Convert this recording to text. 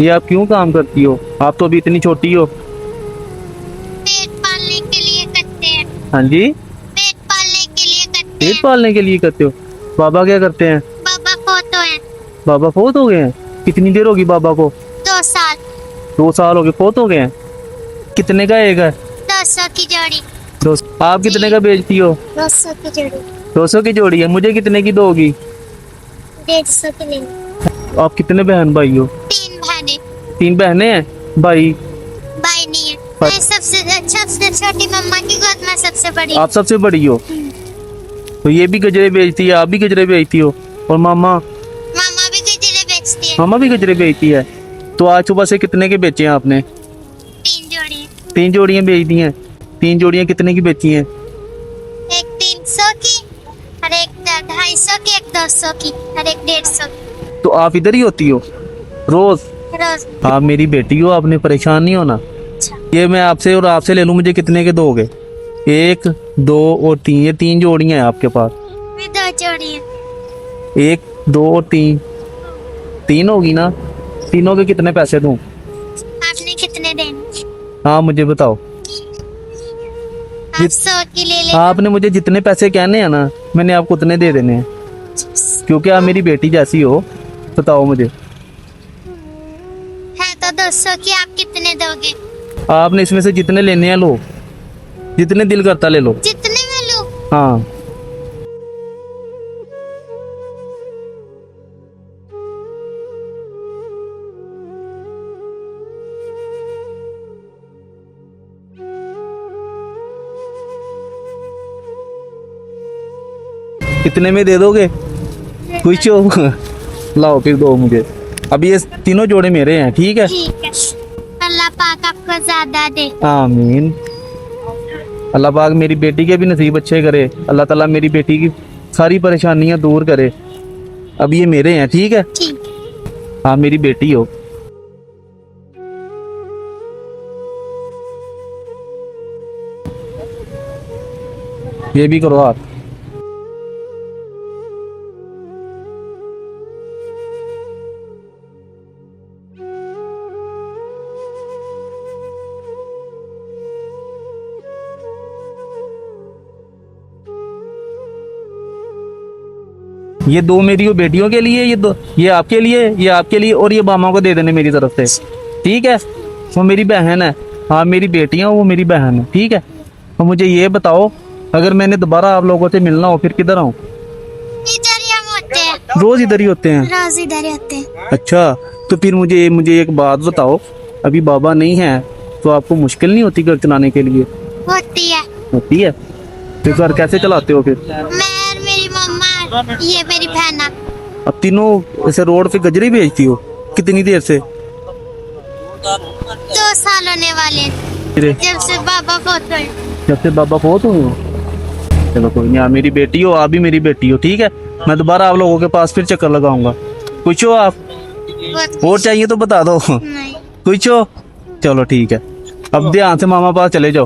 ये आप क्यों काम करती हो? आप तो अभी इतनी छोटी हो। पेट पालने के लिए करते हैं। हाँ जी, पेट पालने के लिए करते पेट हैं। पालने के लिए करते हो। बाबा क्या करते हैं? बाबा फोटो है। बाबा फोत हो गए हैं? कितनी देर होगी बाबा को? 2 साल। 2 साल हो गए फोत हो गए हैं। कितने का एक है? 200 की जोड़ी। आप कितने का बेचती हो? 200 की जोड़ी। 200 की जोड़ी है। मुझे कितने की दोगी? 150 की लेंगे। आप कितने बहन भाई हो? 3 बहनें। 3 बहनें हैं। भाई? भाई नहीं है। मैं सबसे छोटी, मम्मा की गोद में सबसे बड़ी। आप सबसे बड़ी हो। तो ये भी गजरे बेचती है, आप भी गजरे बेचती हो। और मामा? मामा भी गजरे बेचती है। मामा भी गजरे बेचती है। तो आज सुबह से कितने के बेचे हैं आपने? 3 जोड़ी। 3 जोड़ियां बेच दी हैं। 3 जोड़ियां कितने की बेची हैं? एक 300 की और एक 250 की, एक 200 की और एक 150 की। तो आप इधर ही होती हो रोज? रोज। आप मेरी बेटी हो, आपने परेशान नहीं होना। अच्छा। ये मैं आपसे और आपसे ले लूं, मुझे कितने के दोगे? 1, 2 और 3, ये 3 जोड़ियां हैं आपके पास। ये 2 जोड़ी है। 1, 2 और 3, 3 होगी ना? तीनों के कितने पैसे दूं? आपने कितने देने? हाँ मुझे बताओ। आप 100 की ले ले। आपने मुझे जितने पैसे कहने हैं ना, मैंने आपको उतने दे देने हैं, क्योंकि आप मेरी बेटी जैसी हो। बताओ मुझे। है तो 200 की, आप कितने दोगे? आपने इसमें से जितने लेने हैं लो, जितने दिल करता ले लो। जितने में लूं? हाँ। कितने में दे दोगे? खुश हो? लाओ फिर दो मुझे। अब ये तीनों जोड़े मेरे हैं, ठीक है? ठीक है। अल्लाह पाक आपको ज्यादा दे। आमीन। अल्लाह पाक मेरी बेटी के भी नसीब अच्छे करे। अल्लाह ताला मेरी बेटी की सारी परेशानियां दूर करे। अब ये मेरे हैं, ठीक है? ठीक है। हाँ मेरी बेटी हो। ये भी करो आप। ये 2 मेरी वो बेटियों के लिए, ये आपके लिए, ये आपके लिए, और ये मामा को दे देने मेरी तरफ से, ठीक है? वो मेरी बहन है। हाँ मेरी बेटियां, वो मेरी बहन है, ठीक है? तो मुझे ये बताओ, अगर मैंने दोबारा आप लोगों से मिलना हो फिर किधर आऊँ? इधर ही हम होते हैं। रोज इधर ही होते हैं? रोज इधर ही होते हैं। अच्छा, तो फिर मुझे एक बात बताओ, अभी बाबा नहीं है तो आपको मुश्किल नहीं होती घर चलाने के लिए? होती है। होती है। फिर घर कैसे चलाते हो फिर? मैं और मेरी मम्मा, ये मेरी बहन। अब तीनों ऐसे रोड पे गजरे बेचती हो? कितनी देर से? 2 साल होने वाले हैं, जब से बाबा बहुत हुए। जब से बाबा फोत हुए हो? चलो कोई नहीं, आप मेरी बेटी हो, आप भी मेरी बेटी हो, ठीक है? मैं दोबारा आप लोगों के पास फिर चक्कर लगाऊंगा। कुछ हो आप? और चाहिए तो बता दो। नहीं। कुछ हो? चलो ठीक है। अब ध्यान से मामा पास चले जाओ।